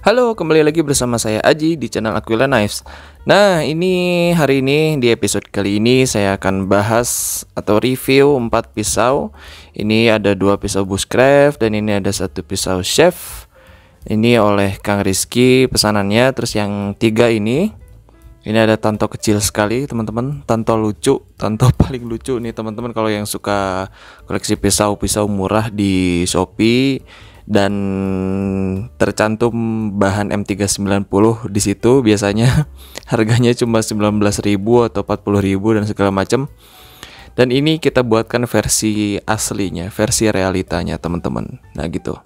Halo, kembali lagi bersama saya Aji di channel Aquila Knives. Nah, hari ini di episode kali ini saya akan bahas atau review 4 pisau. Ini ada 2 pisau bushcraft dan ini ada 1 pisau chef. Ini oleh Kang Rizky pesanannya. Terus yang 3 ini ada tanto kecil sekali, teman-teman. Tanto lucu, tanto paling lucu nih teman-teman kalau yang suka koleksi pisau-pisau murah di Shopee. Dan tercantum bahan M390 di situ biasanya harganya cuma 19.000 atau 40.000 dan segala macam. Dan ini kita buatkan versi aslinya, versi realitanya teman-teman. Nah gitu.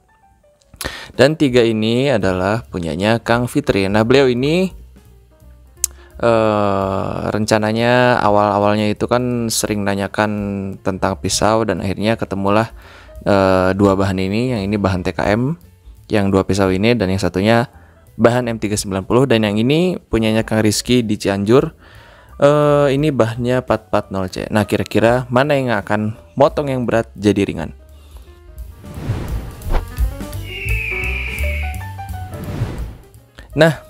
Dan 3 ini adalah punyanya Kang Fitri. Nah beliau ini rencananya awal-awalnya itu kan sering nanyakan tentang pisau dan akhirnya ketemulah 2 bahan ini. Yang ini bahan TKM, yang 2 pisau ini, dan yang satunya bahan M390. Dan yang ini punyanya Kang Rizky di Cianjur. Ini bahannya 440C. Nah kira-kira mana yang akan motong yang berat jadi ringan? Nah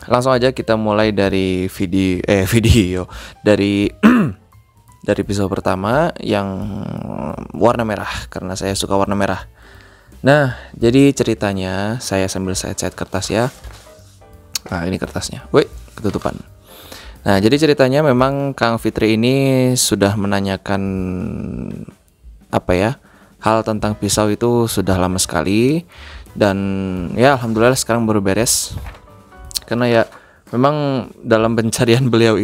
langsung aja kita mulai dari video dari dari pisau pertama yang warna merah, karena saya suka warna merah. Nah, jadi ceritanya saya sambil set kertas ya. Nah, ini kertasnya. Woi, ketutupan. Nah, jadi ceritanya memang Kang Fitri ini sudah menanyakan hal tentang pisau itu sudah lama sekali, dan ya alhamdulillah sekarang baru beres. Karena ya memang dalam pencarian beliau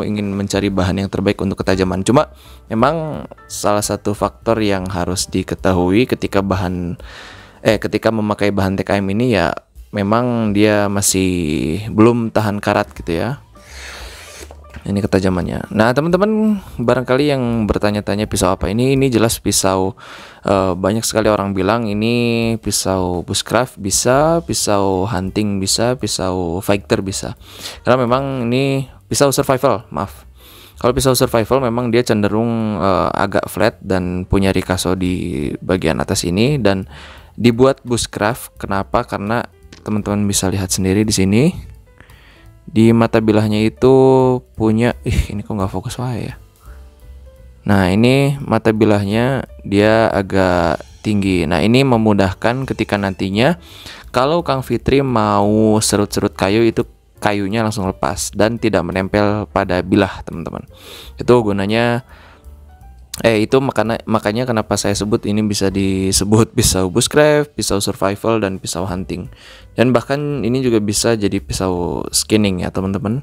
ingin mencari bahan yang terbaik untuk ketajaman. Cuma memang salah satu faktor yang harus diketahui ketika memakai bahan TKM ini ya memang dia masih belum tahan karat gitu ya. Ini ketajamannya. Nah teman-teman barangkali yang bertanya-tanya pisau apa ini jelas pisau. Banyak sekali orang bilang ini pisau bushcraft bisa, pisau hunting bisa, pisau fighter bisa. Karena memang ini pisau survival, maaf. Kalau pisau survival memang dia cenderung agak flat dan punya ricasso di bagian atas ini, dan dibuat bushcraft. Kenapa? Karena teman-teman bisa lihat sendiri di sini. Di mata bilahnya itu punya ini kok nggak fokus ya. Nah ini mata bilahnya dia agak tinggi. Nah ini memudahkan ketika nantinya kalau Kang Fitri mau serut-serut kayu, itu kayunya langsung lepas dan tidak menempel pada bilah teman-teman. Itu gunanya itu makanya kenapa saya sebut ini bisa disebut pisau bushcraft, pisau survival, dan pisau hunting. Dan bahkan ini juga bisa jadi pisau skinning ya teman-teman.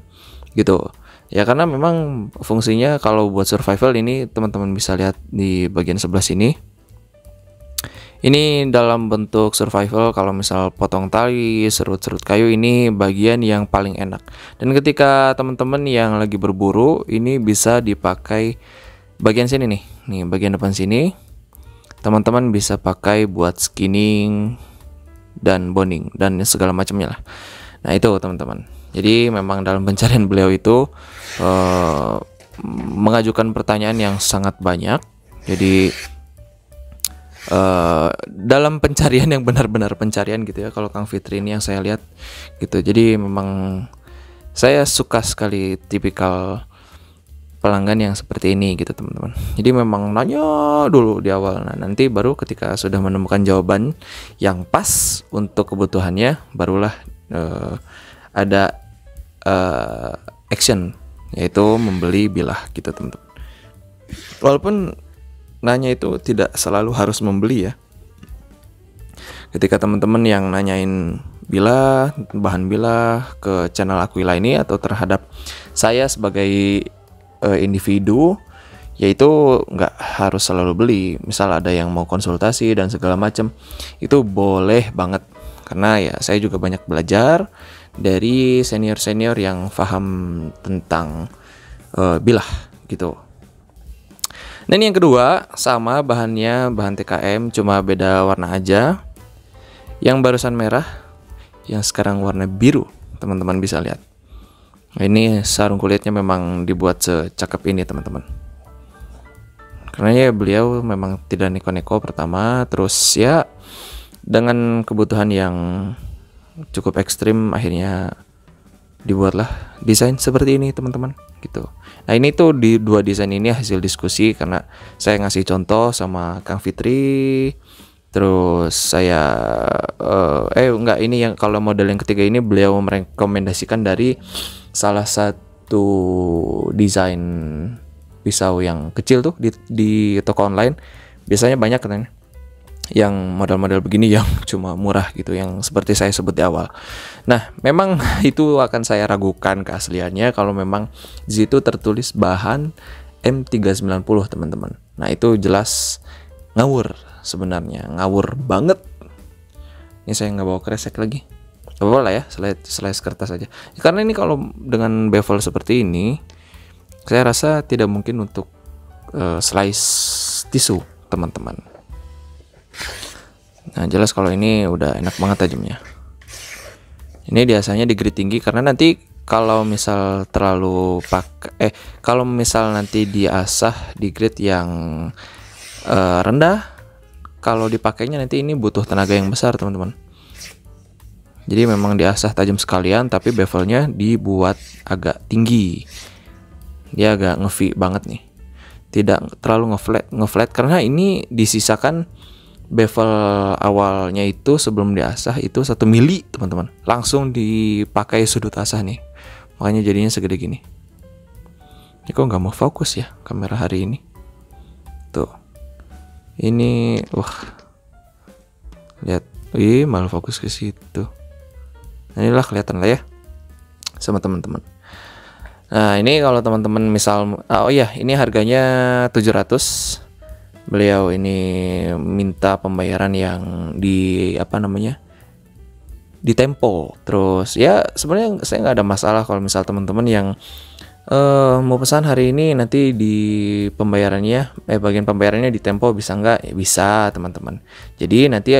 Gitu. Ya karena memang fungsinya kalau buat survival ini teman-teman bisa lihat di bagian sebelah sini. Ini dalam bentuk survival, kalau misal potong tali, serut-serut kayu, ini bagian yang paling enak. Dan ketika teman-teman yang lagi berburu, ini bisa dipakai bagian sini nih bagian depan sini. Teman-teman bisa pakai buat skinning dan boning dan segala macamnya lah. Nah itu teman-teman. Jadi memang dalam pencarian beliau itu mengajukan pertanyaan yang sangat banyak. Jadi dalam pencarian yang benar-benar pencarian gitu ya, kalau Kang Fitri ini yang saya lihat gitu. Jadi memang saya suka sekali tipikal pelanggan yang seperti ini gitu teman-teman. Jadi memang nanya dulu di awal. Nah nanti baru ketika sudah menemukan jawaban yang pas untuk kebutuhannya, barulah ada action, yaitu membeli bilah gitu teman-teman. Walaupun nanya itu tidak selalu harus membeli ya. Ketika teman-teman yang nanyain bahan bilah ke channel Aquila ini atau terhadap saya sebagai individu, yaitu nggak harus selalu beli. Misal ada yang mau konsultasi dan segala macam, itu boleh banget. Karena ya saya juga banyak belajar dari senior-senior yang paham tentang bilah gitu. Dan yang kedua sama bahannya, bahan TKM, cuma beda warna aja. Yang barusan merah, yang sekarang warna biru, teman-teman bisa lihat. Nah, ini sarung kulitnya memang dibuat secakep ini teman-teman. Karena ya beliau memang tidak neko-neko pertama, terus ya dengan kebutuhan yang cukup ekstrim, akhirnya dibuatlah desain seperti ini teman-teman gitu. Nah ini tuh di dua desain ini hasil diskusi karena saya ngasih contoh sama Kang Fitri, terus saya enggak, ini yang kalau model yang ketiga ini beliau merekomendasikan dari salah satu desain pisau yang kecil tuh di toko online. Biasanya banyak katanya yang model-model begini yang cuma murah gitu, yang seperti saya sebut di awal. Nah, memang itu akan saya ragukan keasliannya kalau memang di situ tertulis bahan M390 teman-teman. Nah, itu jelas ngawur sebenarnya, ngawur banget. Ini saya nggak bawa kresek lagi. Gak apa-apa lah ya, slice kertas aja. Karena ini kalau dengan bevel seperti ini, saya rasa tidak mungkin untuk slice tisu teman-teman. Nah jelas kalau ini udah enak banget tajamnya. Ini biasanya di grade tinggi karena nanti kalau misal terlalu kalau misal nanti diasah di grade yang rendah, kalau dipakainya nanti ini butuh tenaga yang besar teman-teman. Jadi memang diasah tajam sekalian, tapi bevelnya dibuat agak tinggi. Dia agak nge-V banget nih. Tidak terlalu ngeflat karena ini disisakan bevel awalnya itu sebelum diasah itu 1 mili teman-teman, langsung dipakai sudut asah nih, makanya jadinya segede gini. Ini kok nggak mau fokus ya kamera hari ini tuh. Ini lihat, malah fokus ke situ. Nah, inilah kelihatan lah ya sama teman-teman. Nah ini kalau teman-teman misal ini harganya 700. Beliau ini minta pembayaran yang di tempo. Terus ya sebenarnya saya nggak ada masalah kalau misal teman-teman yang mau pesan hari ini, nanti di pembayarannya bagian pembayarannya di tempo bisa nggak? Ya, bisa teman-teman. Jadi nanti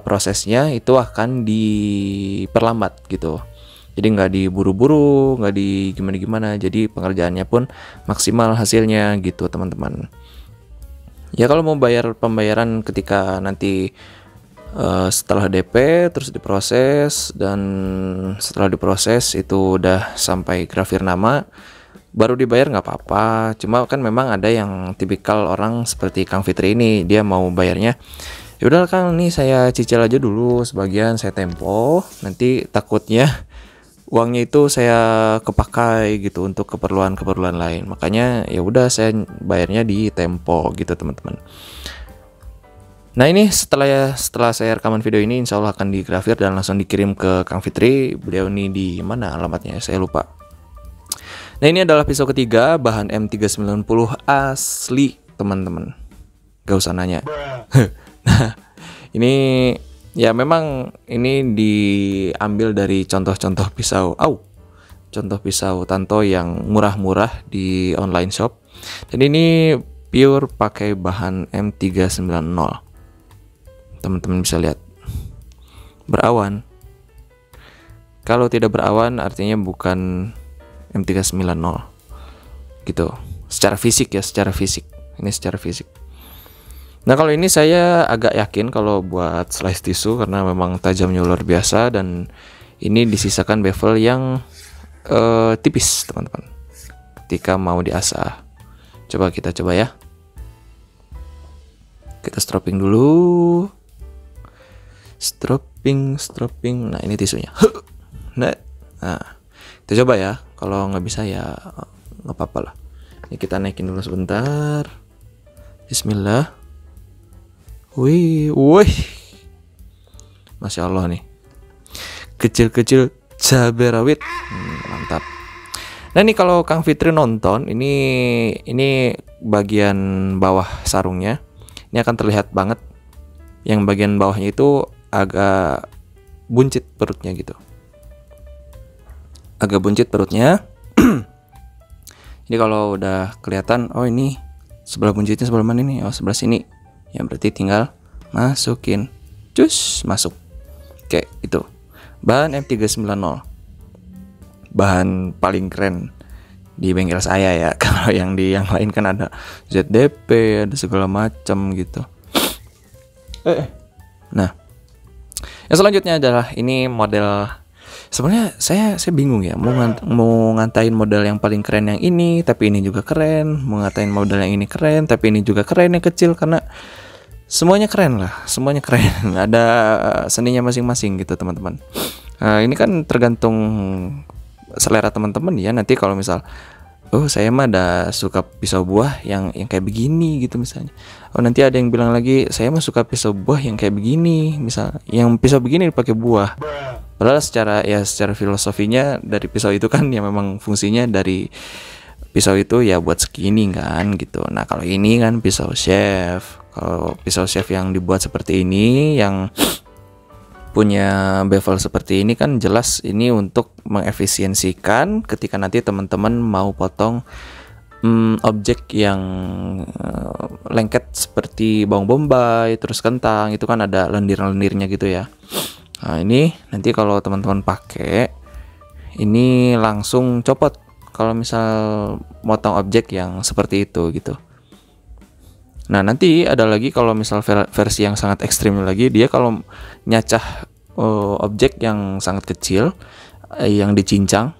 prosesnya itu akan diperlambat gitu. Jadi nggak diburu-buru, nggak di gimana-gimana. Jadi pengerjaannya pun maksimal hasilnya gitu teman-teman. Ya kalau mau bayar pembayaran ketika nanti setelah DP terus diproses, dan setelah diproses itu udah sampai grafir nama baru dibayar nggak apa-apa. Cuma kan memang ada yang tipikal orang seperti Kang Fitri ini, dia mau bayarnya ya udah Kang, nih saya cicil aja dulu sebagian, saya tempo, nanti takutnya uangnya itu saya kepakai gitu untuk keperluan lain. Makanya ya udah saya bayarnya di tempo gitu teman-teman. Nah ini setelah saya rekaman video ini, insya Allah akan digrafir dan langsung dikirim ke Kang Fitri. Beliau ini di mana alamatnya saya lupa. Nah ini adalah pisau ketiga bahan M390 asli teman-teman, gak usah nanya. Nah ini ya memang ini diambil dari contoh-contoh pisau contoh pisau Tanto yang murah-murah di online shop, dan ini pure pakai bahan M390. Teman-teman bisa lihat berawan. Kalau tidak berawan artinya bukan M390 gitu. Secara fisik ya, secara fisik. Ini secara fisik. Nah kalau ini saya agak yakin kalau buat slice tisu karena memang tajamnya luar biasa, dan ini disisakan bevel yang tipis teman-teman ketika mau diasah. Coba kita coba ya. Kita stropping dulu. Stropping. Nah ini tisunya. Nah kita coba ya. Kalau nggak bisa ya nggak apa-apa lah. Ini kita naikin dulu sebentar. Bismillah. Wih, Masya Allah nih, kecil-kecil cabai rawit, mantap. Nah ini kalau Kang Fitri nonton, ini bagian bawah sarungnya, ini akan terlihat banget. Yang bagian bawahnya itu agak buncit perutnya gitu, agak buncit perutnya. Ini kalau udah kelihatan, oh ini sebelah buncitnya sebelah mana nih? Oh sebelah sini. Ya berarti tinggal masukin, cus masuk. Oke itu bahan M390, bahan paling keren di bengkel saya ya. Kalau yang lain kan ada ZDP, ada segala macam gitu. Nah Yang selanjutnya adalah ini model. Sebenarnya saya bingung ya, mau ngatain model yang paling keren yang ini, tapi ini juga keren. Mau ngatain model yang ini keren, tapi ini juga keren yang kecil, karena semuanya keren lah, semuanya keren. Ada seninya masing-masing gitu teman-teman. Ini kan tergantung selera teman-teman ya. Nanti kalau misal, oh saya mah ada suka pisau buah yang kayak begini gitu misalnya. Oh nanti ada yang bilang lagi, saya mah suka pisau buah yang kayak begini, misal yang pisau begini dipakai buah. Padahal secara filosofinya dari pisau itu kan ya memang fungsinya dari pisau itu ya buat segini kan gitu. Nah kalau ini kan pisau chef. Kalau pisau chef yang dibuat seperti ini, yang punya bevel seperti ini kan jelas ini untuk mengefisiensikan ketika nanti teman-teman mau potong objek yang lengket seperti bawang bombay, terus kentang, itu kan ada lendir-lendirnya gitu ya. Nah ini nanti kalau teman-teman pakai ini langsung copot kalau misal motong objek yang seperti itu gitu. Nah nanti ada lagi kalau misal versi yang sangat ekstrim lagi, dia kalau nyacah objek yang sangat kecil yang dicincang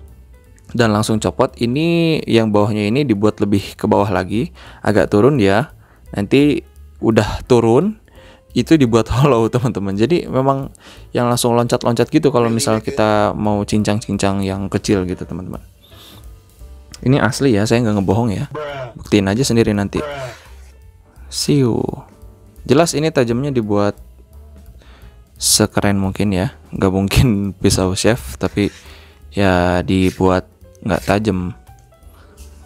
dan langsung copot, ini yang bawahnya ini dibuat lebih ke bawah lagi, agak turun ya. Nanti udah turun itu dibuat hollow teman-teman. Jadi memang yang langsung loncat-loncat gitu kalau misal kita mau cincang-cincang yang kecil gitu teman-teman. Ini asli ya, saya nggak ngebohong ya. Buktiin aja sendiri nanti. Siu. Jelas ini tajamnya dibuat sekeren mungkin ya. Nggak mungkin pisau chef, tapi ya dibuat nggak tajam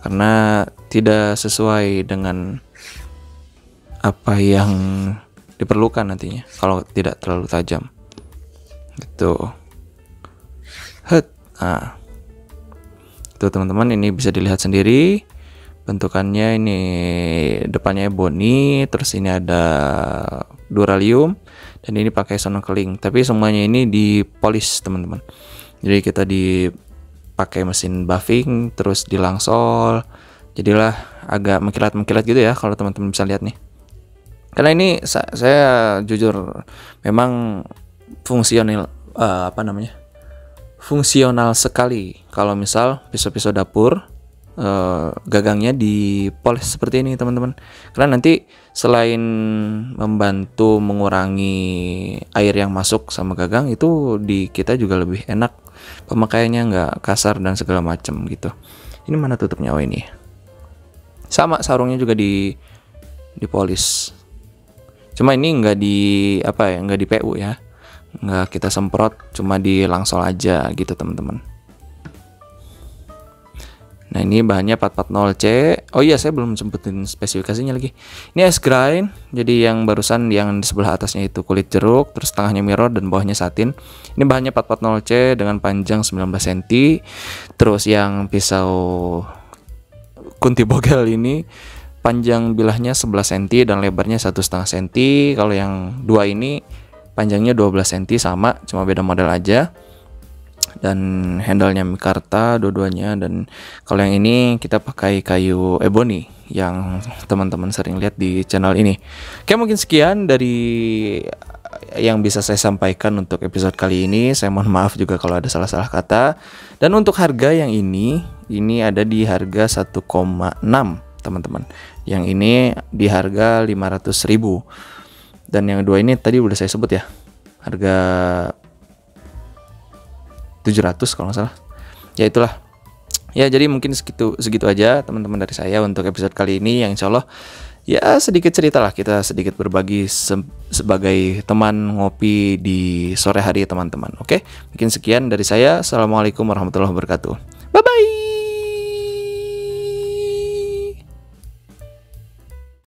karena tidak sesuai dengan apa yang diperlukan nantinya kalau tidak terlalu tajam gitu. Nah itu teman-teman, ini bisa dilihat sendiri bentukannya. Ini depannya ebony, terus ini ada duralium, dan ini pakai snorkeling. Tapi semuanya ini dipolis teman-teman. Jadi kita dipakai mesin buffing, terus dilangsol, jadilah agak mengkilat-mengkilat gitu ya kalau teman-teman bisa lihat nih. Karena ini saya jujur memang fungsional fungsional sekali kalau misal pisau-pisau dapur gagangnya dipoles seperti ini teman-teman. Karena nanti selain membantu mengurangi air yang masuk sama gagang, itu di kita juga lebih enak pemakaiannya, nggak kasar dan segala macam gitu. Ini mana tutupnya? Oh ini. Sama sarungnya juga dipolis. Cuma ini nggak nggak di PU ya. Nggak kita semprot, cuma dilangsol aja gitu teman-teman. Nah ini bahannya 440C. Oh iya, saya belum sempetin spesifikasinya lagi. Ini es grind. Jadi yang barusan yang di sebelah atasnya itu kulit jeruk, terus tengahnya mirror dan bawahnya satin. Ini bahannya 440C dengan panjang 19 cm. Terus yang pisau kunti bogel ini panjang bilahnya 11 cm dan lebarnya 1,5 cm. Kalau yang dua ini panjangnya 12 cm, sama, cuma beda model aja. Dan handle-nya mikarta dua-duanya. Dan kalau yang ini kita pakai kayu ebony yang teman-teman sering lihat di channel ini. Oke, mungkin sekian dari yang bisa saya sampaikan untuk episode kali ini. Saya mohon maaf juga kalau ada salah-salah kata. Dan untuk harga yang ini ada di harga 1,6 teman-teman. Yang ini di harga 500.000. Dan yang dua ini tadi udah saya sebut ya, harga 700 kalau nggak salah. Ya itulah. Ya jadi mungkin segitu aja teman-teman dari saya untuk episode kali ini, yang insya Allah ya sedikit cerita lah, kita sedikit berbagi sebagai teman ngopi di sore hari teman-teman. Oke, mungkin sekian dari saya. Assalamualaikum warahmatullahi wabarakatuh. Bye bye.